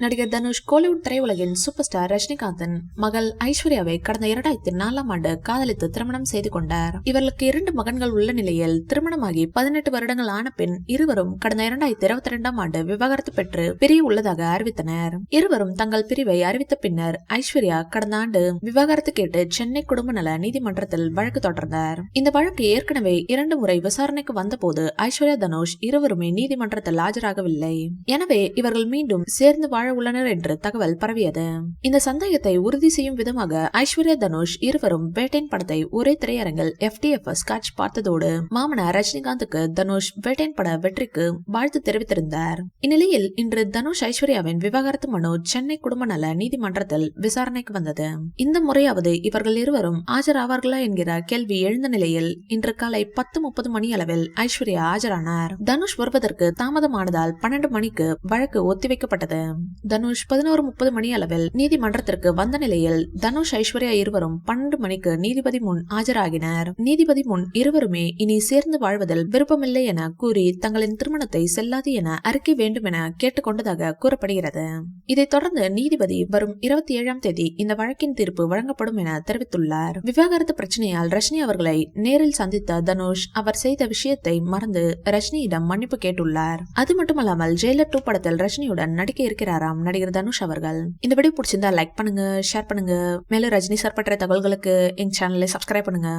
நடிகர் Dhanush Kollywood திரையுலகின் super star ரஜினிகாந்தின் மகள் ஐஸ்வர்யாவை கடந்த 2004ஆம் ஆண்டு காதலித்து திருமணம் செய்து கொண்டார். இவர்களுக்கு 2 மகன்கள் உள்ள நிலையில் திருமணமாகி 18 வருடங்கள் ஆன பின் இருவரும் கடந்த 2022ஆம் ஆண்டு விவாகரத்து பெற்று பிரிய உள்ளதாக அறிவித்தனர். இருவரும் தங்கள் பிரிவை அறிவித்த பின்னர் ஐஸ்வர்யா கடந்த ஆண்டு விவாகரத்து கேட்டு சென்னை குடும்ப நல நீதிமன்றத்தில் வழக்கு தொடர்ந்தார். இந்த வழக்கு ஏற்கனவே 2 முறை விசாரணைக்கு வந்தபோது ஐஸ்வர்யா தனுஷ் இருவருமே நீதிமன்றத்தில் ஆஜராகவில்லை. எனவே இவர்கள் மீண்டும் சேர்ந்து வாழ உள்ளனர் என்று தகவல் பரவியது. இந்த சந்தேகத்தை உறுதி செய்யும் விதமாக ஐஸ்வர்யா தனுஷ் இருவரும் வேட்டையன் படத்தை ஒரே திரையரங்கில் FTFS காட்சி பார்த்ததோடு மாமனார் ரஜினிகாந்துக்கு தனுஷ் வேட்டையன் பட வெற்றிக்கு வாழ்த்து தெரிவித்திருந்தார். இந்நிலையில் இன்று தனுஷ் ஐஸ்வர்யாவின் விவாகரத்து மனு சென்னை குடும்ப நல நீதிமன்றத்தில் விசாரணைக்கு வந்தது. இந்த முறையாவது இவர்கள் இருவரும் ஆஜராவார்களா என்கிற கேள்வி எழுந்த நிலையில் இன்று காலை 10:30 மணி அளவில் ஐஸ்வர்யா ஆஜரானார். தனுஷ் வருவதற்கு தாமதமானதால் 12 மணிக்கு வழக்கு ஒத்திவைக்கப்பட்டது. தனுஷ் 11:30 மணி அளவில் நீதிமன்றத்திற்கு வந்த நிலையில் தனுஷ் ஐஸ்வர்யா இருவரும் 12 மணிக்கு நீதிபதி முன் ஆஜராகினர். நீதிபதி முன் இருவருமே இனி சேர்ந்து வாழ்வதில் விருப்பமில்லை என கூறி தங்களின் திருமணத்தை செல்லாது என அறிக்கை வேண்டும் என கேட்டுக்கொண்டதாக கூறப்படுகிறது. இதைத் தொடர்ந்து நீதிபதி வரும் 27ஆம் தேதி இந்த வழக்கின் தீர்ப்பு வழங்கப்படும் என தெரிவித்துள்ளார். விவாகரத்து பிரச்சனையால் ரஜினி அவர்களை நேரில் சந்தித்த தனுஷ் அவர் செய்த விஷயத்தை மறந்து ரஜினியிடம் மன்னிப்பு கேட்டுள்ளார். அது மட்டுமல்லாமல் ஜெயிலர் 2 படத்தில் ரஜினியுடன் நடிக்க இருக்கிறாராம் நடிகர் தனுஷ் அவர்கள். இந்த வீடியோ பிடிச்சிருந்தா லைக் பண்ணுங்க, ஷேர் பண்ணுங்க. மேலும் ரஜினி சார் பற்றிய தகவல்களுக்கு எங்க சேனலை சப்ஸ்கிரைப் பண்ணுங்க.